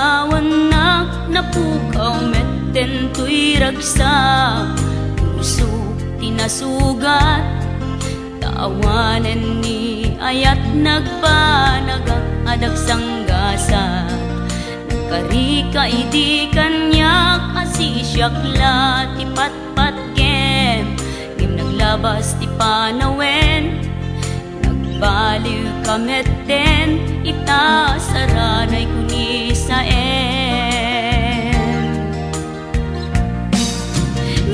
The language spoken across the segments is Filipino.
nawanak napukaw metten tuy ragsa puso tinasugat taawanan ni ayat nagpanagak adag sanggasat nagkarika idi kanyak asisyakla ti patpat gem ngim naglabas ti panawen nagbaliw kametten ita saranay kuni sa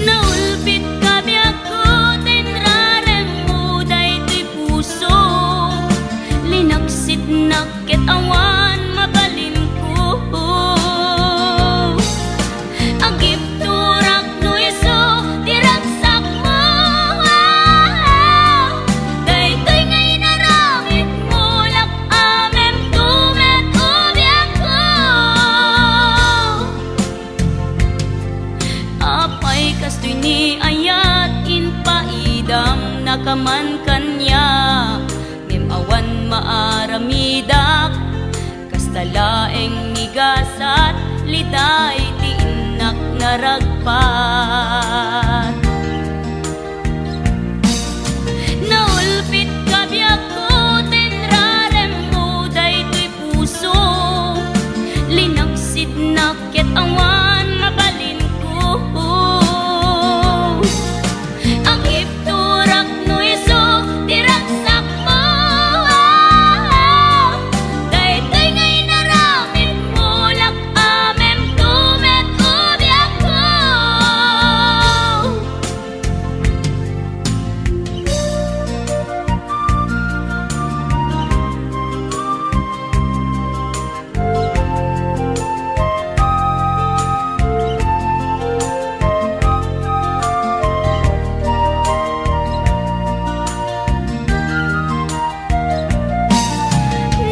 naulpit kabiyak ko tinrarem mo daytoy puso linaksit nakit awan mabalin ko agip turak no iso diragsak mo daytoy ngay naramit mo lak amem tumet ubiyak ko apay kastoy ni ayat in paidam nakaman kanya ngem awan maaramidak kastalaeng nigasat liday ti inak naragpat naulpit kabiyak ko tinrarem mo daytoy puso linaksid nakit awan mabalin ko agip turak no iso diragsak mo daytoy ngay naramit mo lak amem tumet ubiyak ko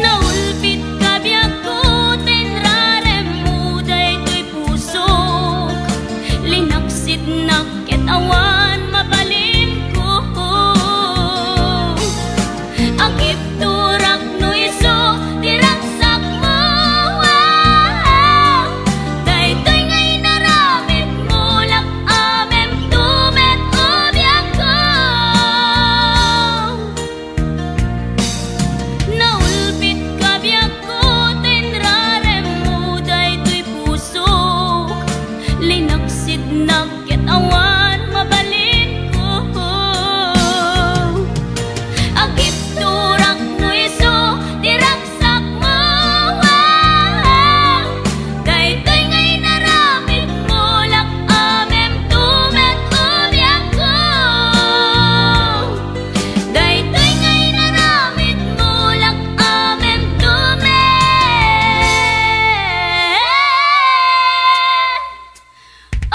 naulpit kabiyak ko tinrarem mo daytoy puso linaksid nakit awan mabalin ko agip turak no iso diragsak mo daytoy ngay naramit mo lak amem tumet ubiyak ko naulpit kabiyak ko tinrarem mo daytoy puso linaksid nakit awan mabalin ko agip turak no iso diragsak mo daytoy ngay naramit mo lak amem tumet ubiyak ko daytoy ngay naramit mo lak amem tumet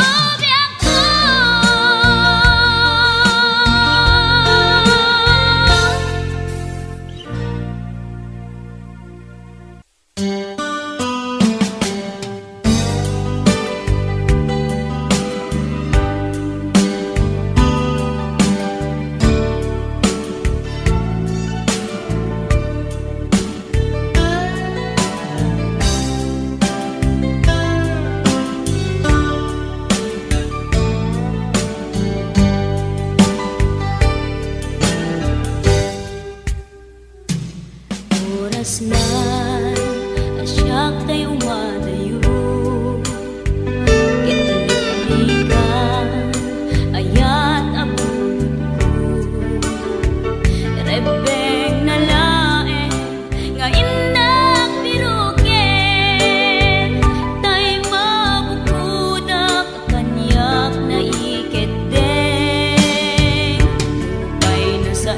ubiyak ko oras na asyak tay umadayo kitalikan ayat abot ko rebeng na laeng nga inak birugen tay mabukudak kanyak na iketdeng lupay na sa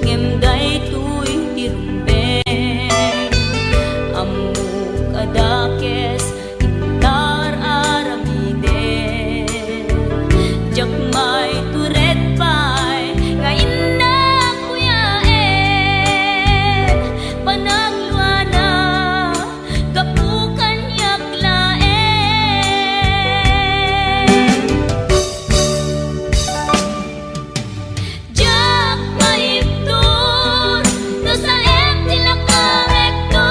ngem daytoy tirumbeng amuk adakes intar aramiden jakmay turet pay nga inak kuyaen panagluana kapukan yaklaen jak maiptur no sa em tilakang ekto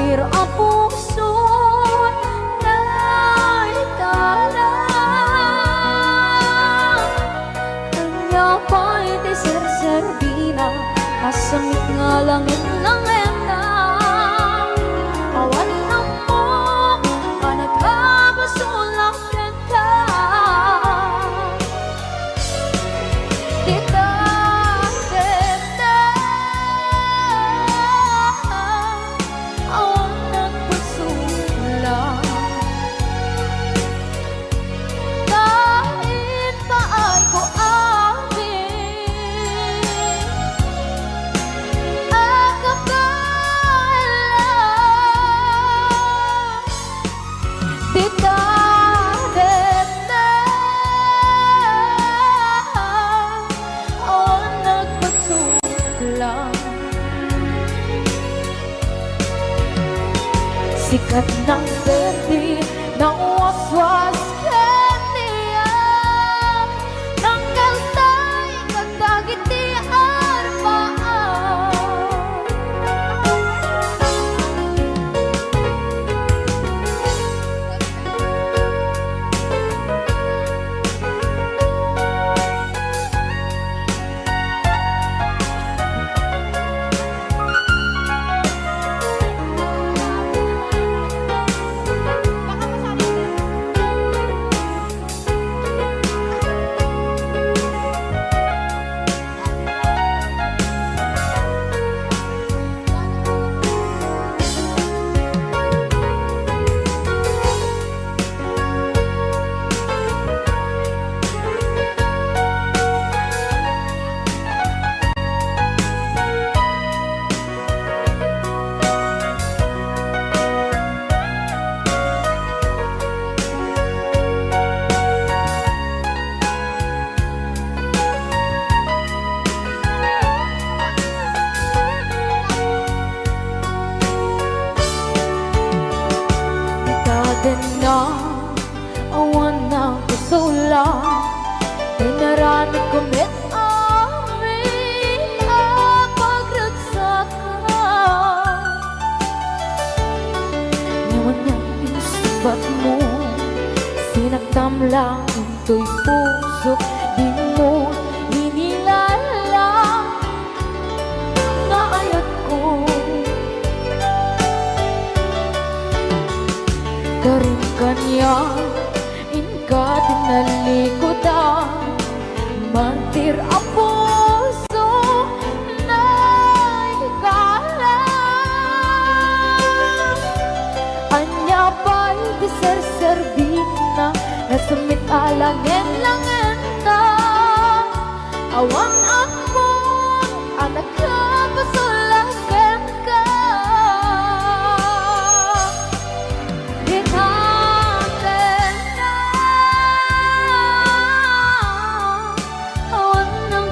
mantir ang puso na itala. Kanya pa'y di ser-serbina, kasamit nga langit ng enda. Awan na mo, panagkabasulang kanta. Kita denda, awan nagpasulang. Kahit pa ay ko sikat ng berde ng waswas kaniya, ng kaltay kagdagiti arbaan. Na awan ng kusula, pinarami kumit amin ang pagragsakan. Naman niyang inusubat mo, sinaktam lang into'y puso, di mo hinilala na ayat ko. Karin kanya, inka tinalikodan, mantir ang puso na ikala. Anya pa'y di ser-serbina, nasamit alangin-langin na. Awan akon, anak ka, pasulagan ka. Awan ng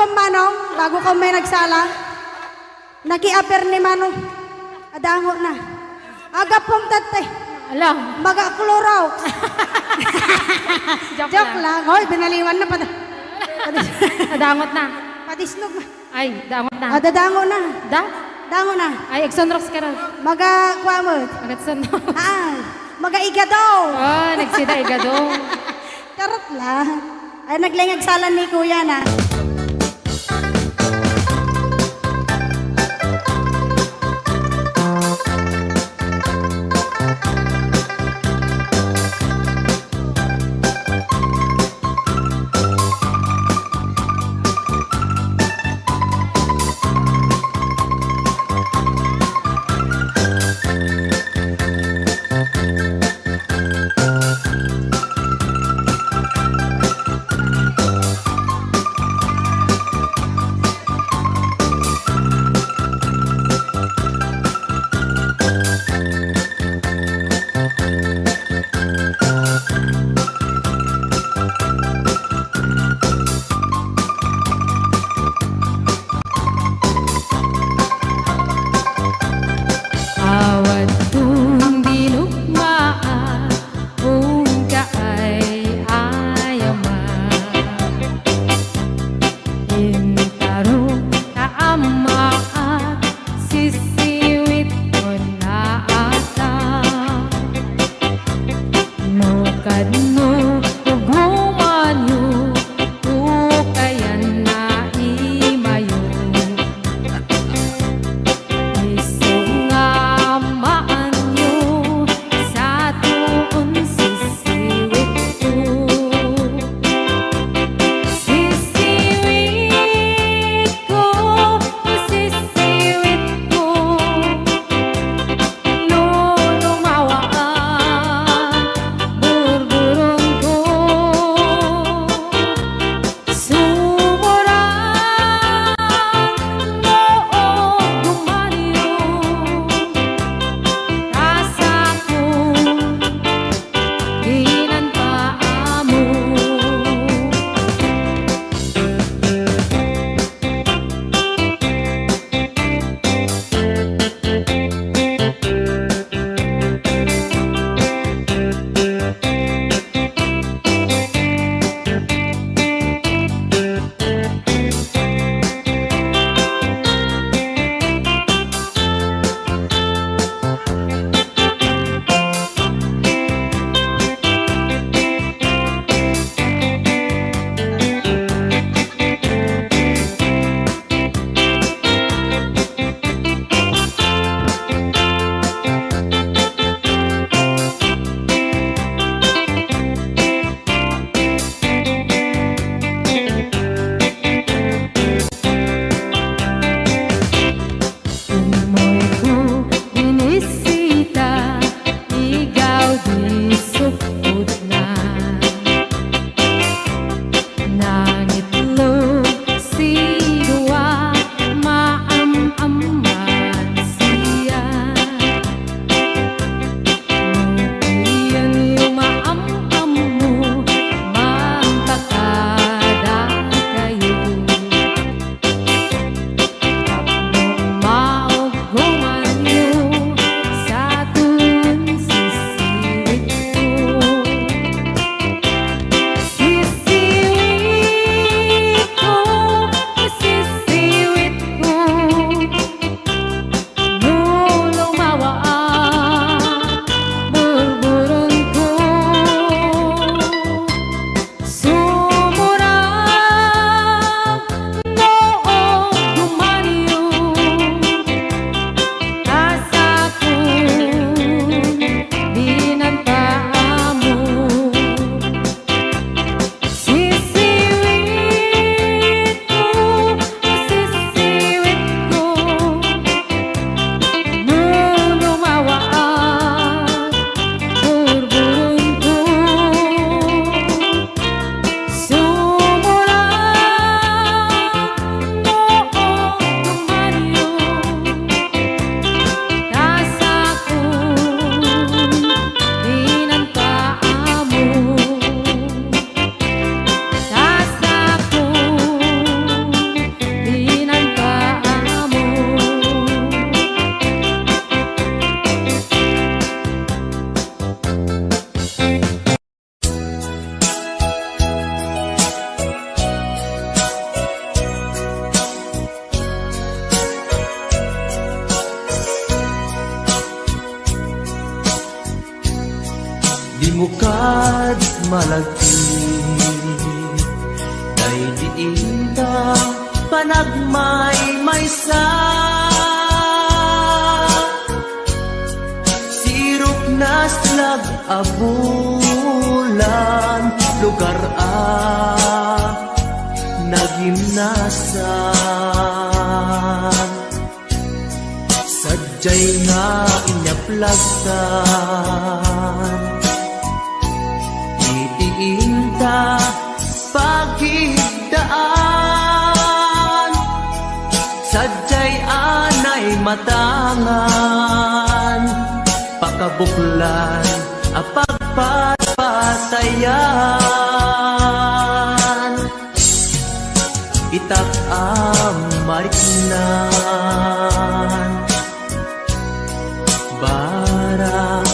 pang Manong, bago ka may nagsala, naki-apper ni Manong. Adango na. Aga pong tate, Alam. maga-Clorox. Joke lang. Hoy, binaliwan na pa. Nadangot na. Patisnog na. Ay, dangot na. Dadango na. Da? Dango na. Ay, Exonrox ka rin. Maga-kwamot. Agad sa no. Maga-igadaw. Oh, nagsida igado. Karot lang. Ay, naglingag salan ni Kuya na. Dimukad malagi Day diinta panagmay-maysa Sirok na slag abulan Lugar nagimnasan Sadyay nga inyaplagtan Itiinta pagigdaan Sadyay anay matangan Pakabuklan apagpatpatayan Itak mariknan Barang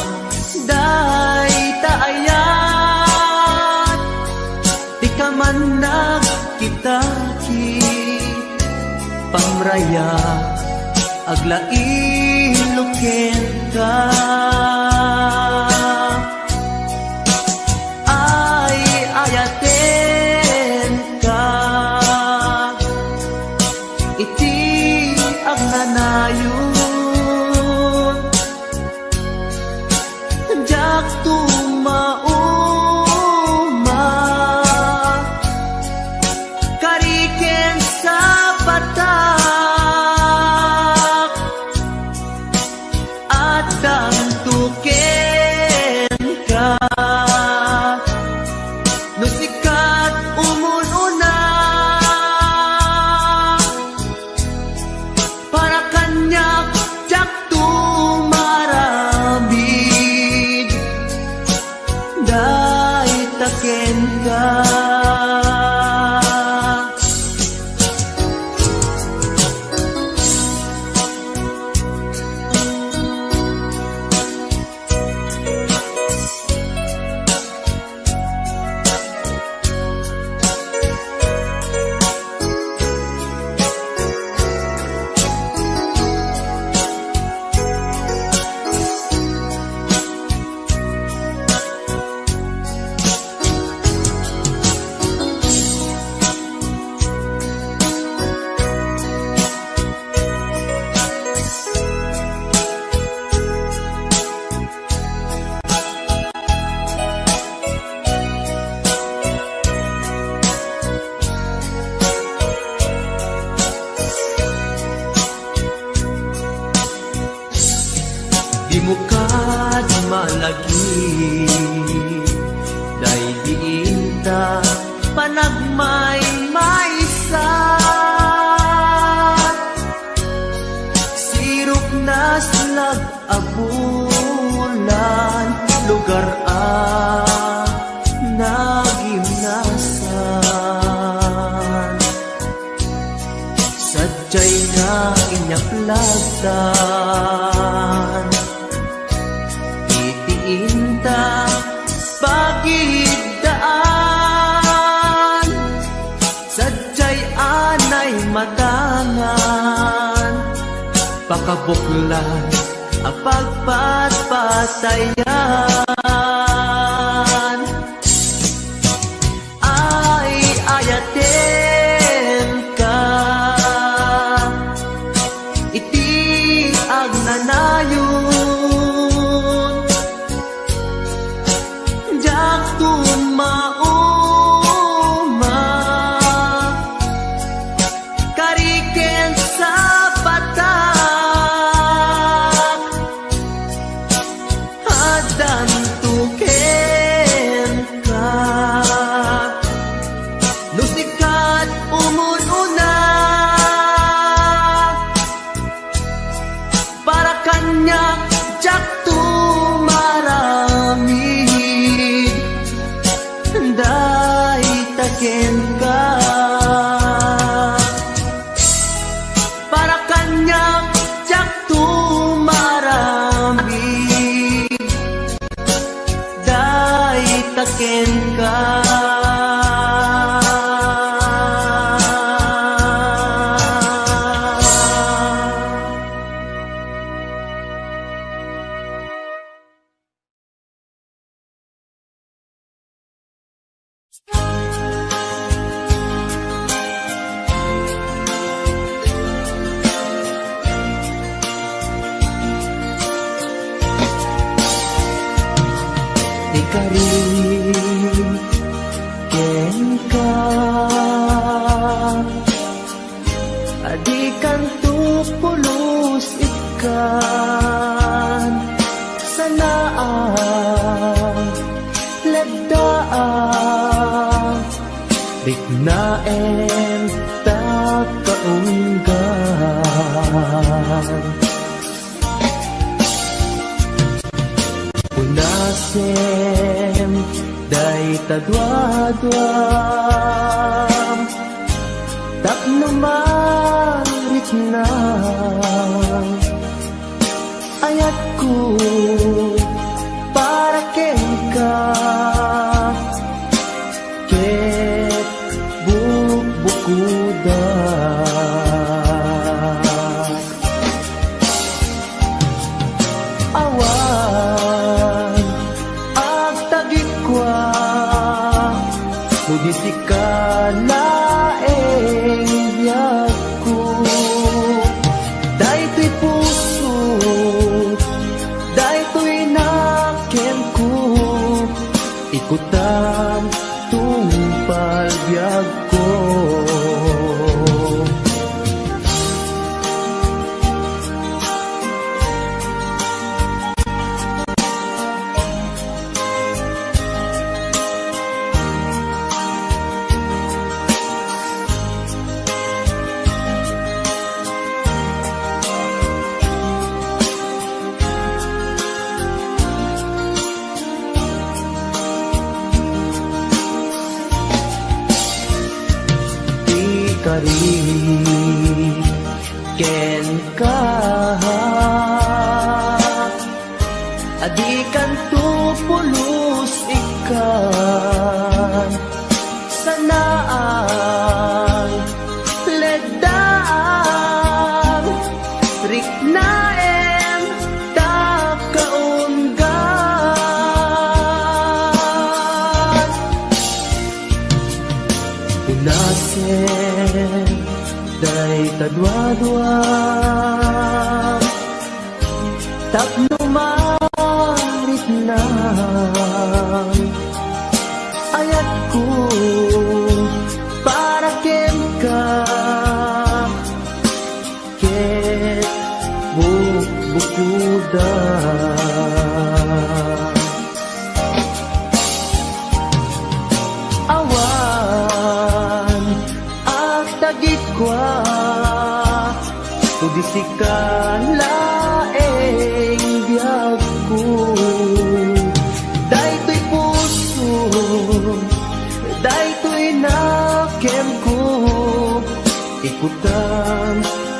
day taayat Di ka man nagkitaki Pamraya aglailuken ka Ay ayaten ka Iti ang nanayon Jak tumauma Kariken sa batak At damtuken ka Nusikat umununa Para kanyak jak tumaramid Day taken ka Dimukad malagi Day diinta panagmay-maysa Sirok na slag abulan Lugar nagimnasan Sadyay nga inyaplagtan Itiinta pagigdaan Sadyay anay matangan Pakabuklan apagpatpatayan Ay ayaten ka Iti ang nanayon Jak tumauma Kariken sa batak Hadan tuken ka Nusikat umununa Para kanyak jak tumaramid Day taken ka Para kanyak jak tumaramid Day taken ka karig ken ka adi kanto pulos ikan sanaan ladaan bignaen ta kaunggan unasem day tadwadwam tapno marit na ayat ko para ken ka ket bukuda awan ag tagikwa mudisi ka laeng biyag ko daytoy puso daytoy naken ko ikutam tungpal biyag ko karig ken ka adi kanto pulos ikan sanaan ledaan riknaen ta kaunggan unasen day tadwadwa tapno marit na ayat ko para ken ka ket bukuda awan ag tagikwa tudisi ka laeng biyag ko daytoy puso daytoy naken ko ikutam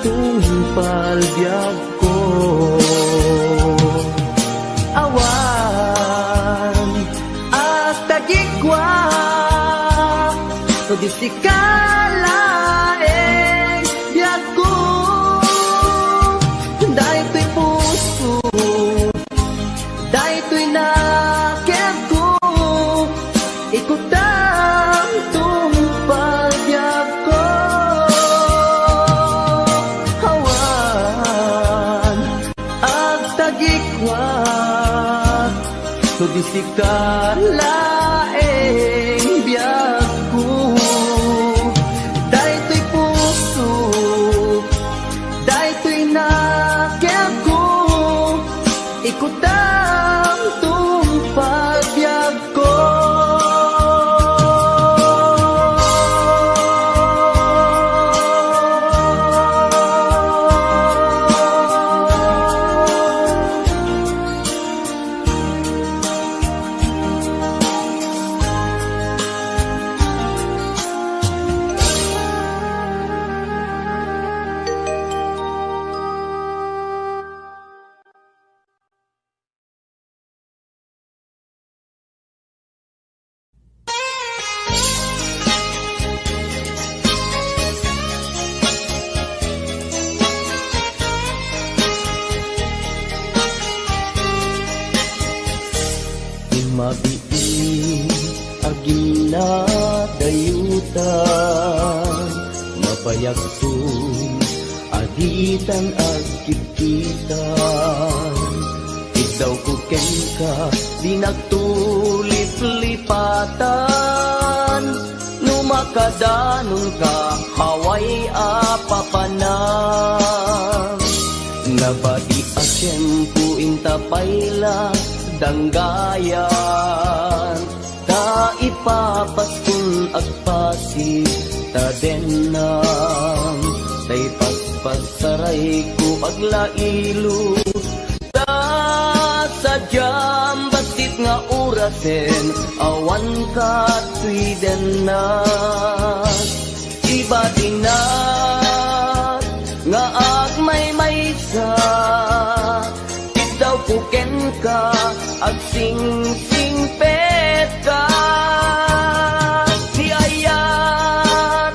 tungpal biyag ko awan at tagikwa tudisi ka laeng biyag ko daytoy puso daytoy naken ko ikutam tungpal biyag ko awan ag tagikwa tudisi ka laeng biyag ko daytoy puso daytoy naken ko ikutam tungpal biyag ko mabiig agila dayutan mapayagtun agitan agkikitan ikaw ko ken ka di nagtulit lip-lipatan Numakadanon ka haway apapanang Nabati a tiyempo intapayla danggayan Ta ipapaskun agpasig ta denam Tay pagpagsaray ko aglailo Ta sadyam basit nga orasen awan ka tuiden na Iba dinat nga agmay-maysa Daw puken ka ag sing-singpet ka Di ayat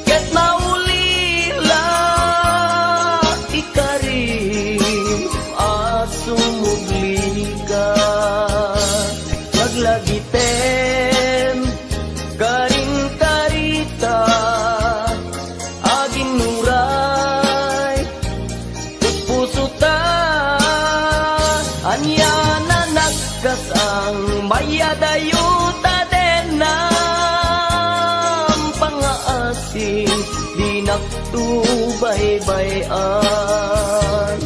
ket maulila ikarim asumugli ka Maglagitem karing karita aging nuray puso ta Anya na nagkas ang mayadayuta den ng pangaasin di naktubaybayan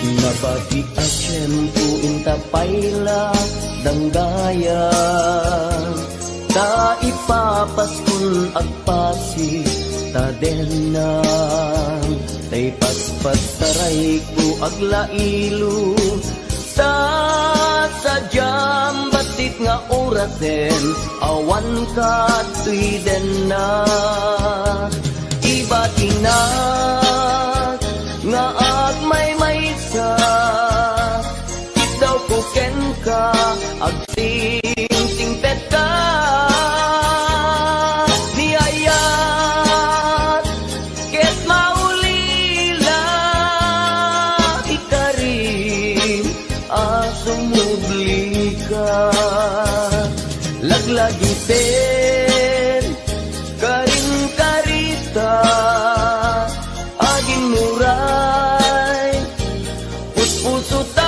Nabati a tiyempo intapayla danggayan Ta ipapaskun agpasi ta denang Tay paspagsaray ko aglailo Ta sadyam basit nga orasen awan ka tuiden na Iba tinat nga agmay-maysa Daw puken ka ag sing-singpet ka Di ayat ket maulila ikarim asumugli ka Laglagiten karing karita aging muray puspusutan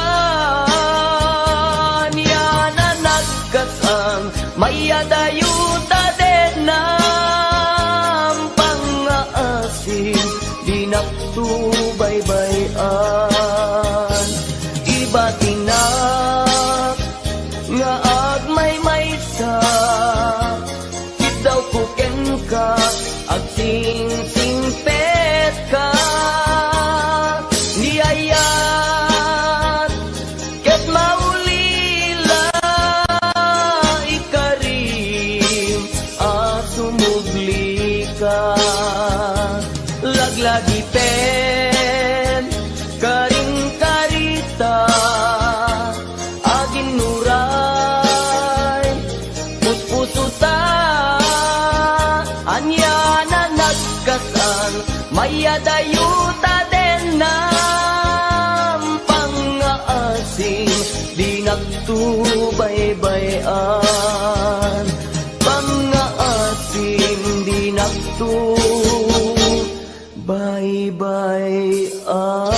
yana nagkasang mayadayuta den ng pangaasin di naktubaybayan Iba tinak nga agmay-maysa daw puken ka ag sing-singpet ka Di ayat ket maulila ikarim asumugli ka Laglagiten karing karita aging nuray puspusuta Anya na nagkasan mayadayuta den ng pangaasin di naktubaybayan Pangaasin di naktubaybayan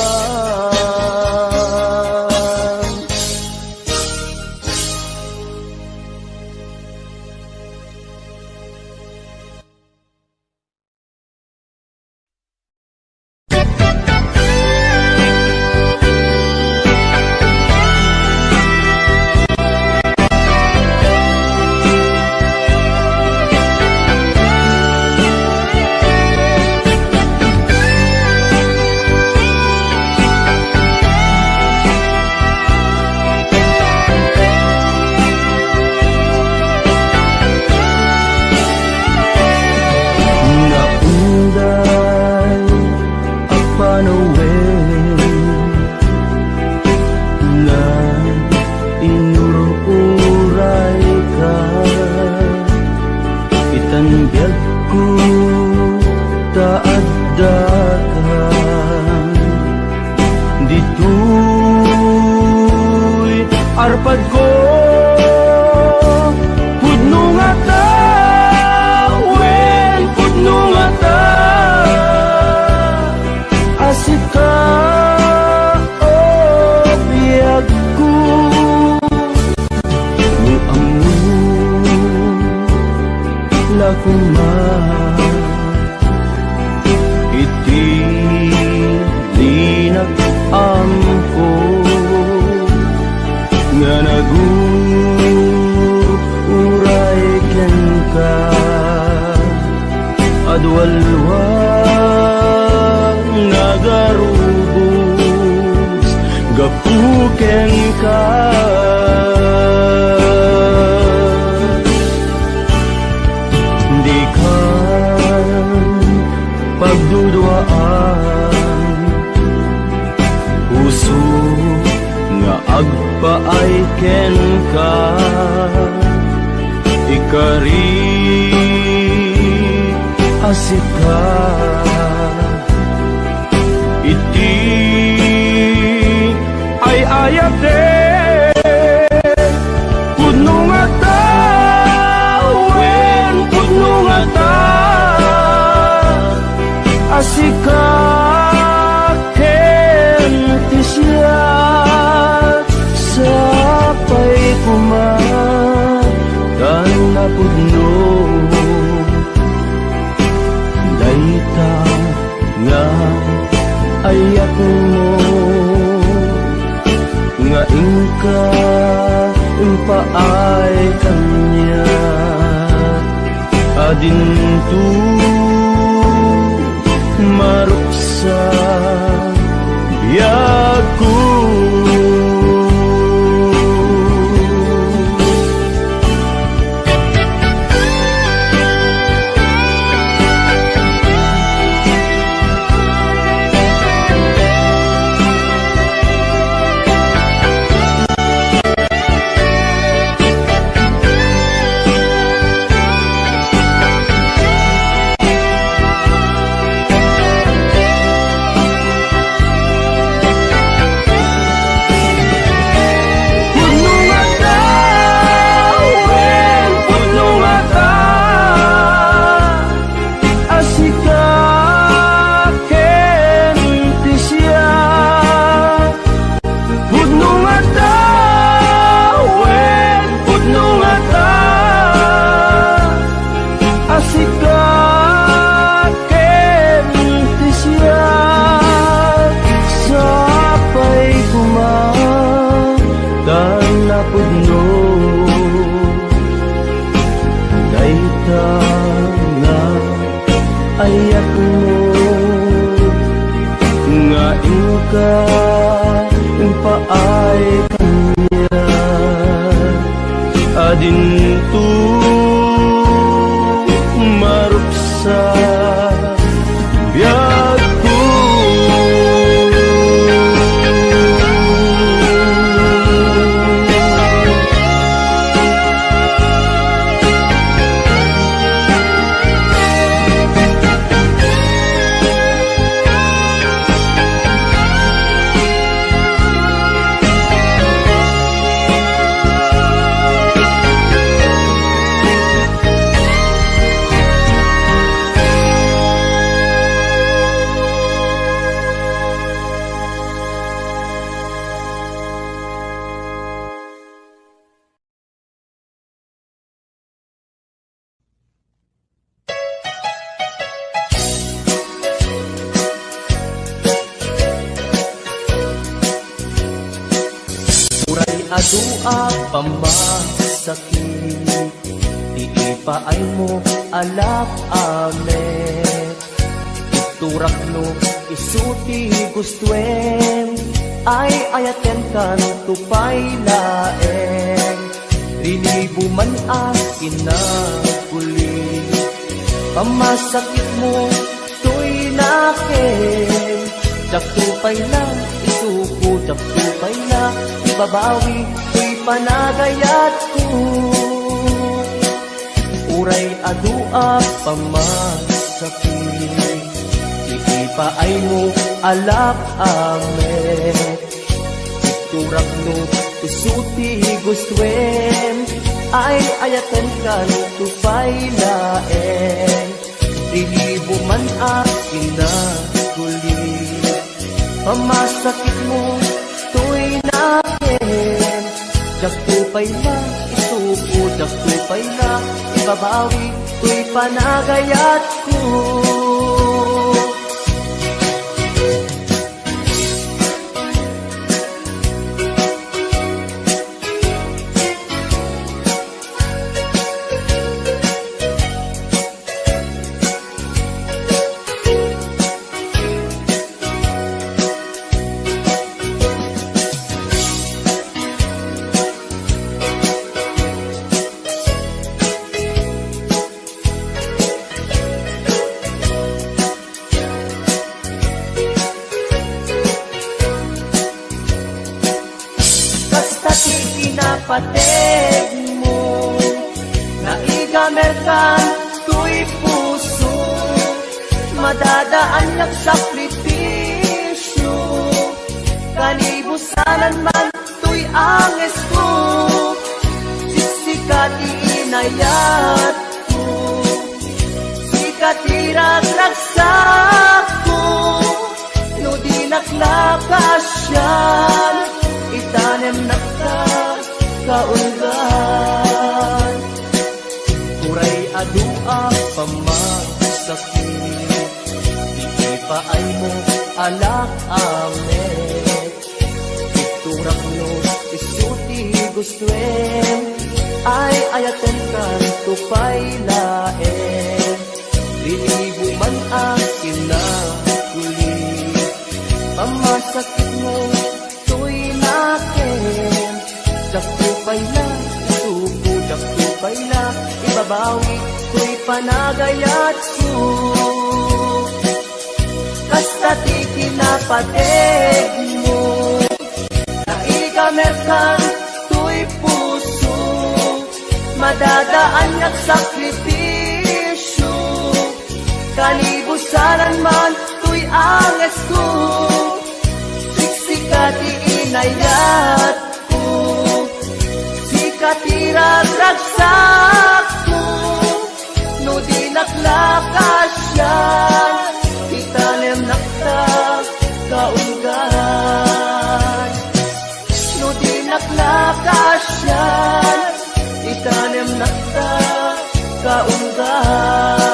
arpad ko pudno nga ta, wen pudno nga ta, asika o biyag ko ni amun lakuma iti linak amko nga naguray ken ka adwalwang nagarubos gapuken ka di ka pagduduaan puso nga agpaay ken ka ikari asika iti ay ayate pudno nga ta, wen pudno nga ta, asika ken ti siya sapay kumakan na pudno dayta nga ayak mo nga ingka impaay kanya adintu maruksa biyag ko ayak mo nga ingka impaay kanya adintu maruksa biyag ko adua pamasakit iipaay mo alap amet iturak no isuti gustuen ay ayaten kan tupay laeng rinibo man akin na kuli pamasakit mo tuy nakin tupay na isuko tupay na babawi ko'y panagayat ko uray adua pamasakit iipaay mo alap amet iturak no isuti gustwen ay ayaten kan tupay laen dilibo man akin na guli pamasakit mo tuy nakin jak tupay na isuko jak tupay na ibabawi tuy panagayat ko. Pateg mo naigamerkan tuy puso madadaan ng sakripisyo kanibusanan man tuy anges ko siksikat iinayat ko sikat iragraksak ko no di naklakasyan itanem nakta kaungan kuray adua pamasakit iipaay mo alak amet iturak no isuti gustwen ay ayaten kan tupay laen lilibo man akin na kuli pamasakit mo tuy nakin dakupay na, isuko, dakupay na, ibabawi, ko'y panagayat ko. Kasta ti kinapateg mo, naigamerkan, to'y puso, madadaan yak sakripisyo, kanibusanan man, to'y anges ko, siksikat iinayat katirag-ragsak ko no di naklakasyan itanem nakta kaunggan no di naklakasyan itanem nakta kaunggan.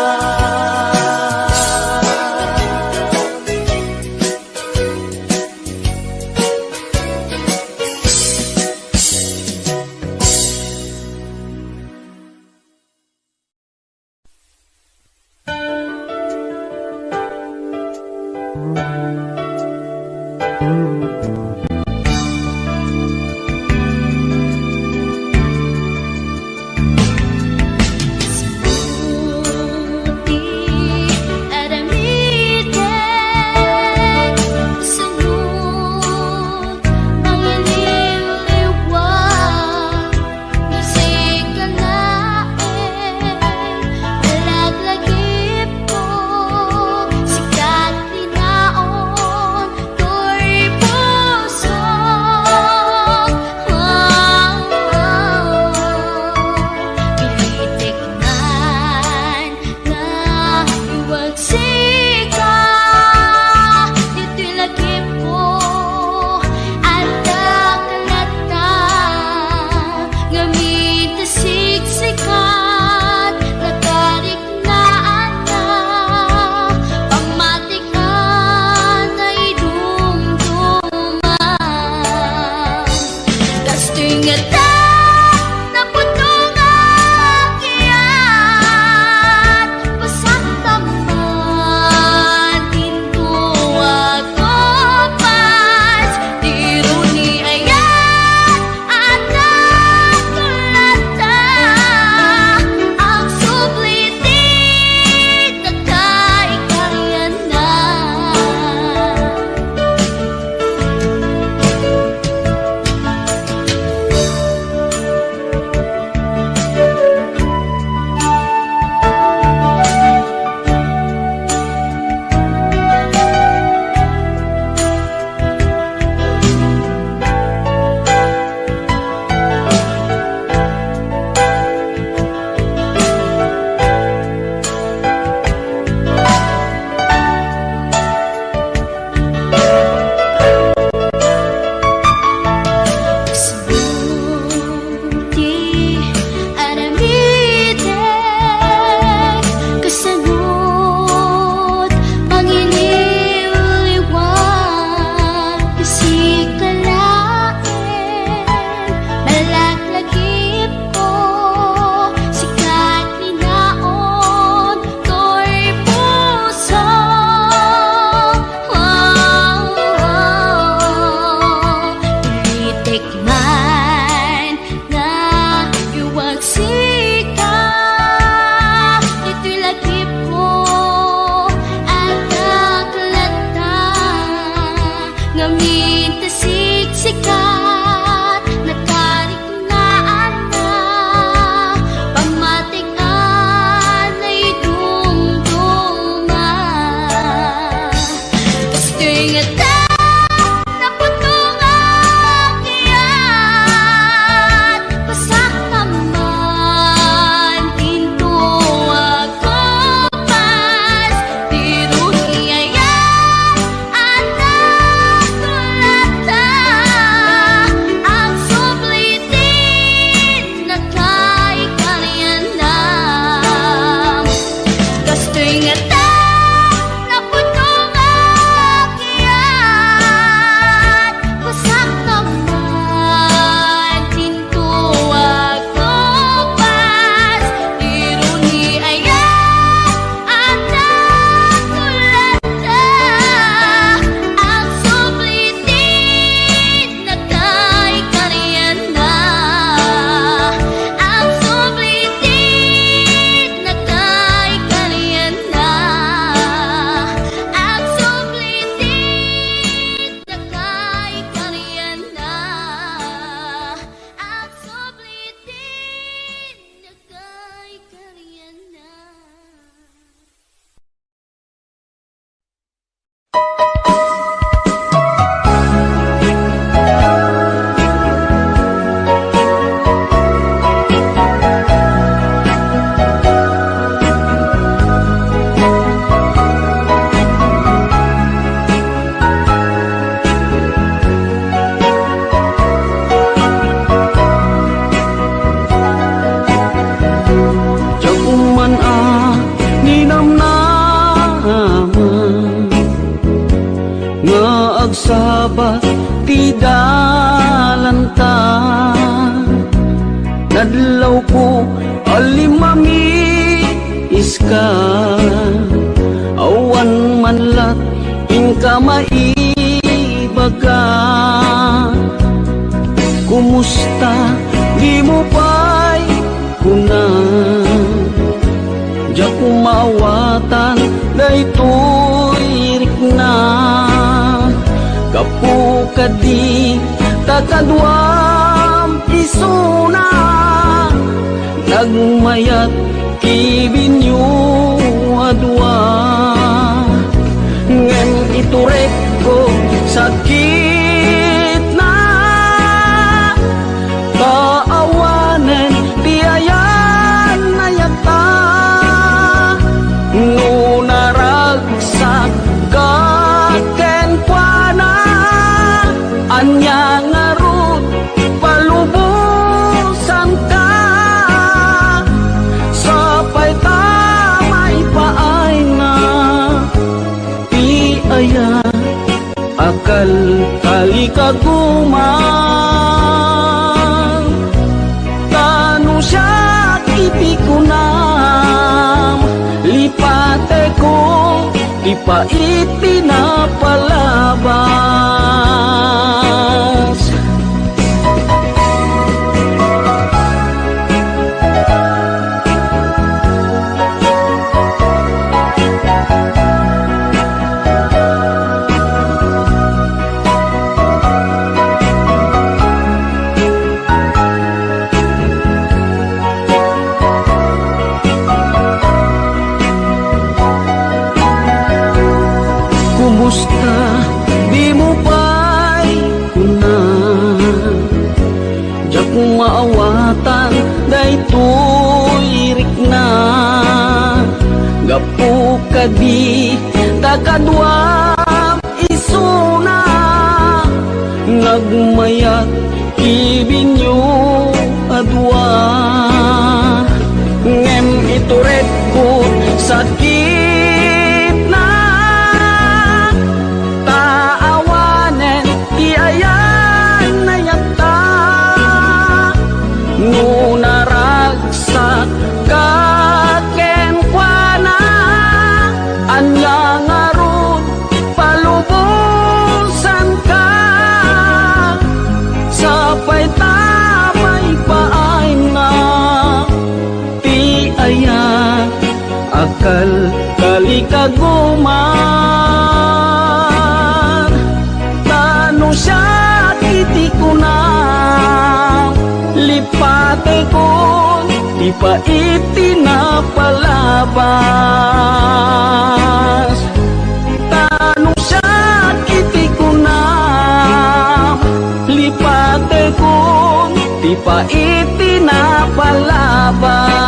Inis ka, awan manlat, inka maibaga. Kumusta, di mo pa'y kuna. Diya kumawatan, daytoy rikna. Kapu kadi, takadwam isuna. Nagmayat, kibinyo adwa. Ngem iturek ko sakit na. Kaawanan tiayan na yata. Nunaragsak kaken kuana. Anya ngarut palubusan ka. Sapay tamay paay na. Ti aya akal kali kagumang. Tanu siya iti kunam. Lipate ko ipa iti na palabas. Kumusta, di mo pa'y kuna. Diya kung maawatan, daytoy rikna. Gapu kadi, takadwam isuna. Nagmayat, ibinyo adwa. Ngem ituret ko sakit na. Taawanen ti ayan na yata. Nunaragsak kaken kuana. Anya ngarut palubusan ka. Sapay tamay paay na. Ti aya akal kali kaguman. Tanu siya iti kunam. Lipate ko ipa iti na palabas. Tanu siya iti kunam. Lipate ko ipa iti na palabas.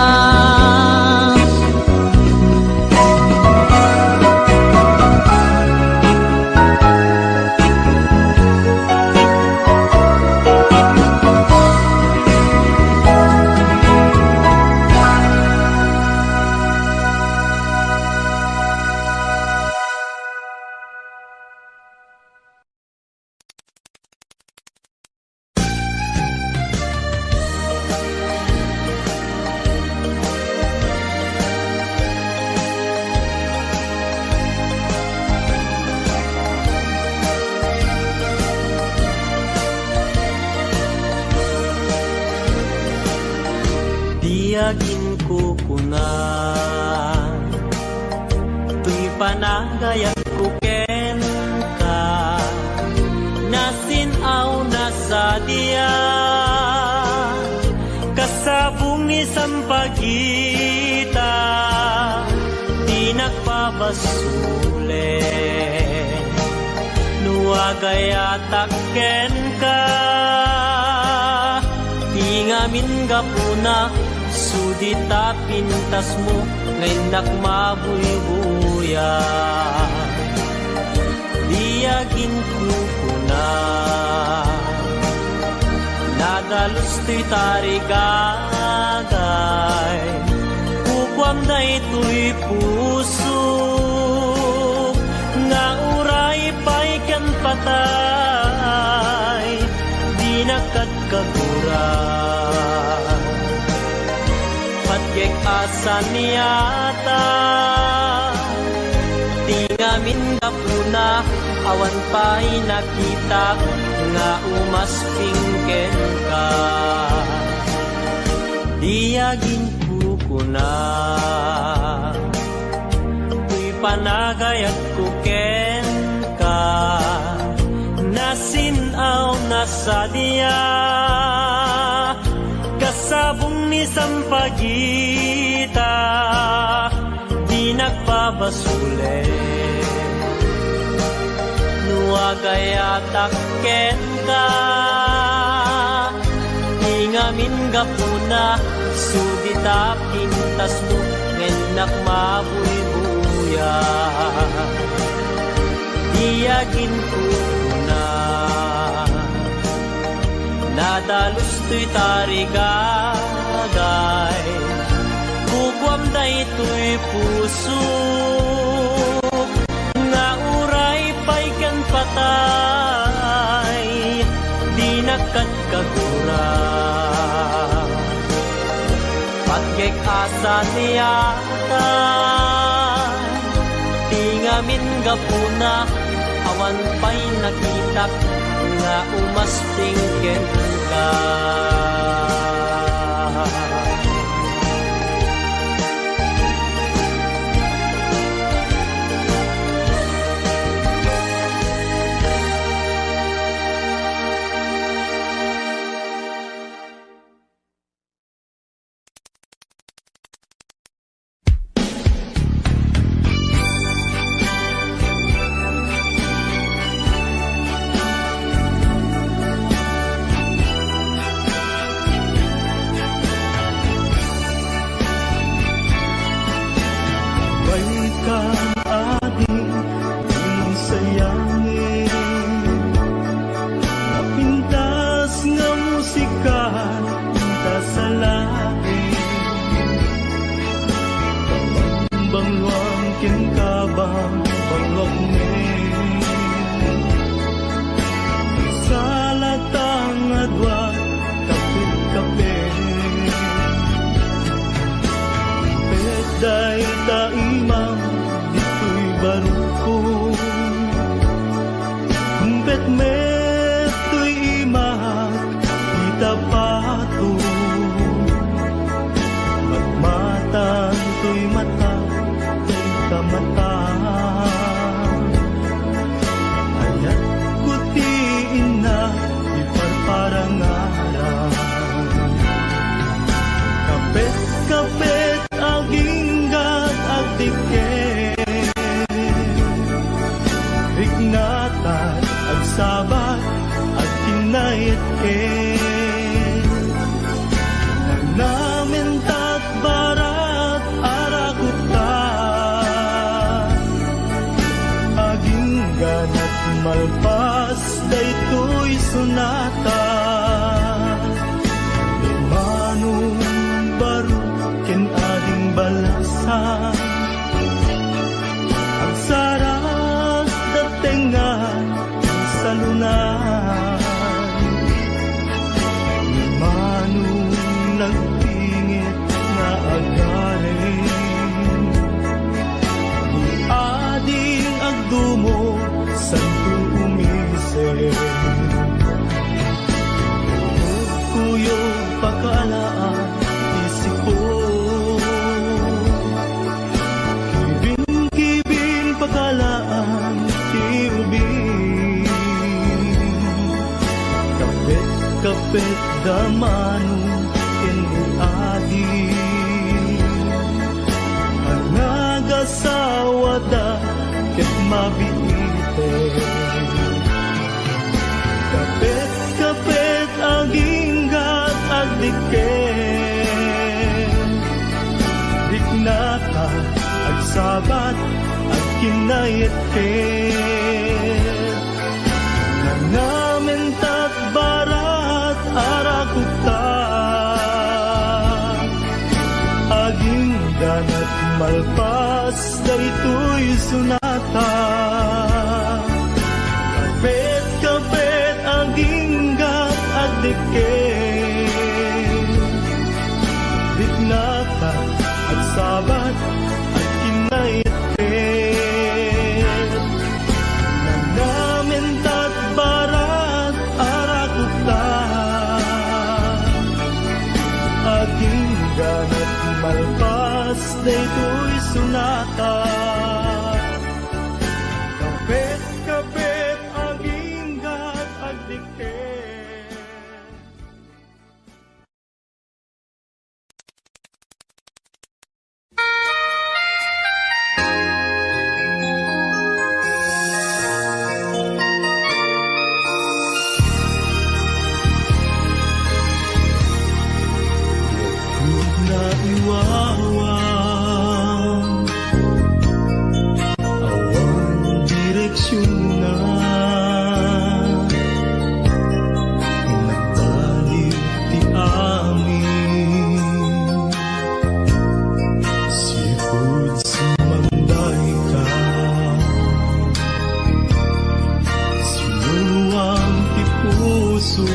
Diagin ko kuna. Tuy panagayat ko ken ka. Nasinaw na sa diya. Kasabong ni sampagita. Di nagpabasule. Nuagayatak ken ka. Tingamin gapuna. Sudita pintas mo ngayon nakmabuy-buya. Diagin kukuna. Nadalos to'y tarigagay. Kukwam na ito'y puso. Nga uray pa'y kan patay. Di nakatkaguran. Pagyek asa niyata di ngamin kapuna awan pa'y nakita nga umaspingken ka diyagin kukuna tuy panagayat kuken ka nasinaw nasadya kasabong ni sampagita di nagpabasule nuagayatak ken ka ingamin gapuna sudita pintas mo ngenak mabuy-buya diyagin ko na nadalus to'y tarigagay kukwam da ito'y puso nga uray pa'y kan patay di nakagkagura pagyek asa niyata di ngamin gapuna awan pa'y nakitak nga umaspingken ka malpas daytoy sunata manong baro ken ading balasan ang saras datengan sa lunan manong nagtingit nga agarin ni ading agdumo santo umisip kuyog pagkalaan isip ko kibin pagkalaan tiubin kapit damanong kinuadi ang nagasawada ket mabiite kapit aginggat agdiken diknata agsabat agkinayet ken nangamentat barat arakuta aging ganat malpas daytoy sunata kapit aginggat agdiken diknata malpas daytoy sunata. Kapit, kapit, aginggat, agdikit. Naiwawan, awan direksyon na, nagbalik ti amin. Sipod sumanday ka, sinuwang ti puso.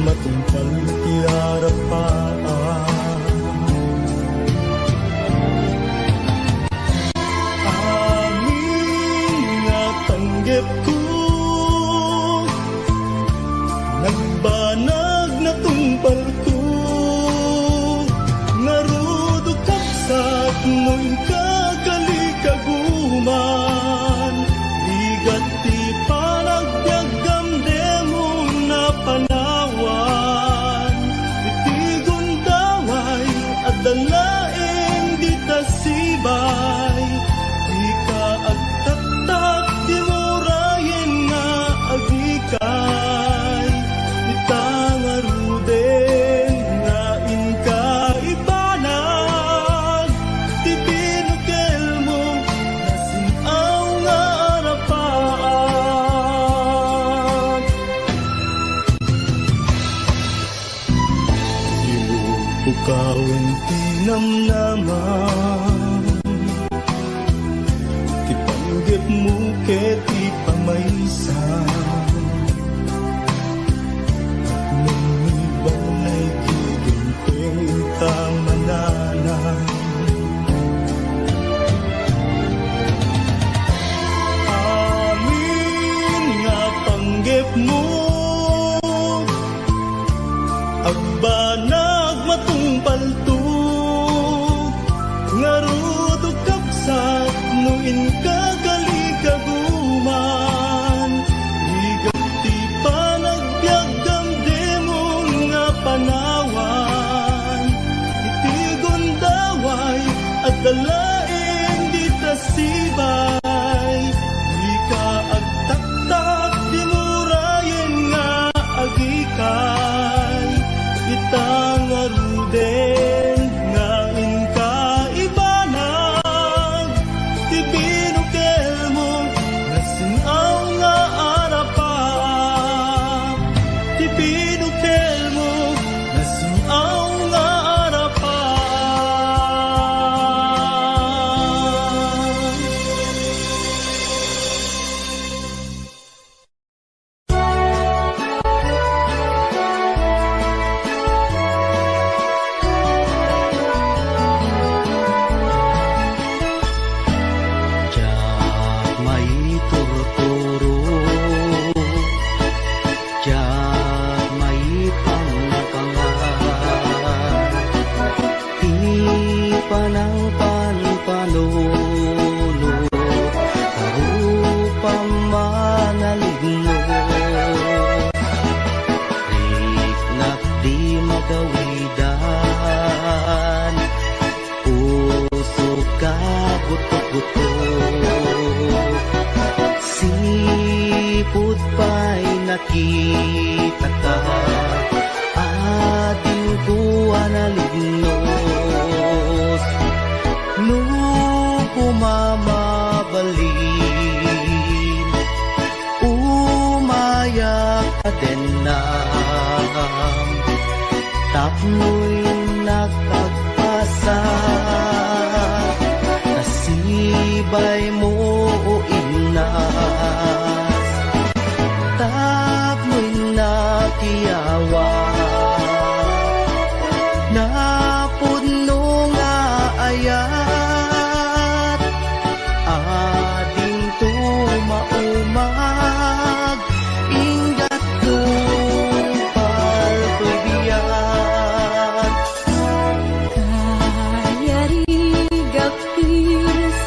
Matungkal tiara pa Bukawin tinamnaman Ti panggap mo ket ti pamaysa Nung ibang ay giginting tamananan Amin nga panggap mo Agbanag matungpaltog Ngarudog kapsat Nuin kagaligagaman Higag ti panagbiagam demong nga panawan Iti gondaway at dalaeng di tasibay Di ka agtaktak di murayen nga agikay Itang aruden nga inkaibanag Ti binukel mo nasinaw nga arapan Ti binukel mo nasinaw nga arapan Diyak may turturo Diyak may pangpangan Di panang panpanuno Karupang manaligno Riknak di magawidan Usok ka butok-butok Sipot pa'y nakita ka Ating kuha na lignos Nung kumamabalin Umayak ka din na Tapno'y nakagpasa Nasibay mo o inas Tapno'y nakiyawa Napuno nga ayat Ading tumaumag Ingat tumpal ko'y biyak Kayarigak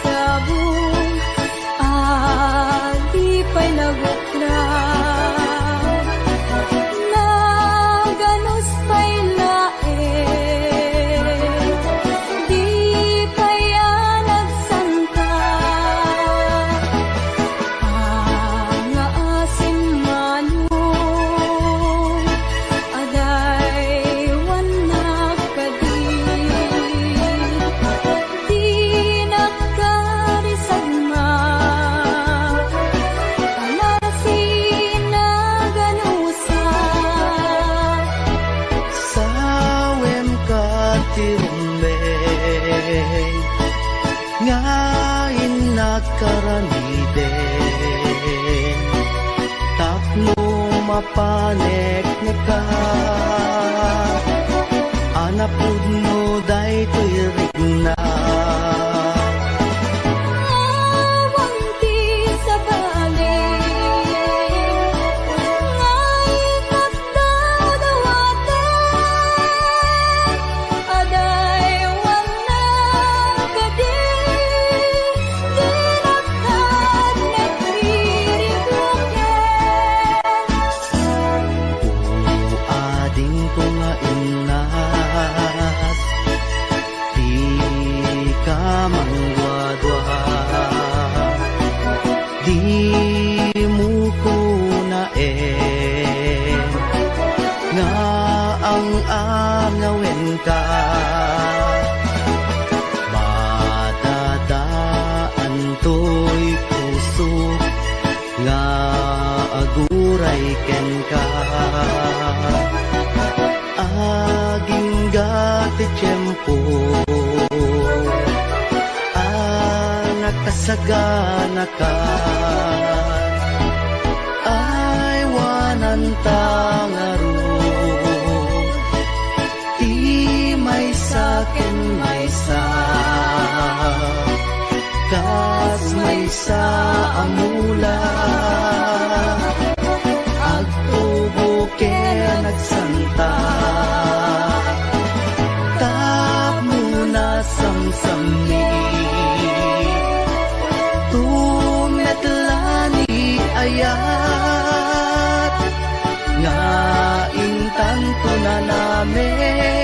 sabong Adi pa'y naguklan Naganos pa'y lae Di pa'y nagsanta Ang asim manong Aday wanak kadi Di nakarisagma Alasin na ganusa Sawem ka tirumbeng Ngayon nakaramiden Tapno mapanek na ka Anapud mo day ko'y rigna Awanti sa balik Ngay nagdadawaten Aday wanak kadi Di nakad nagriribloken Ading ko nga inas Di ka mangwadwa Di mo ko na Nga ang angawin ka Madadaan to'y puso Nga aguray ken ka Aging gat ti tiyempo nakasagana ka ay wanan tangaro ti may sakin may sa kas may sa amula agtubo kaya nagsanta tap muna samsami tumetlani ayat nga intanto na namin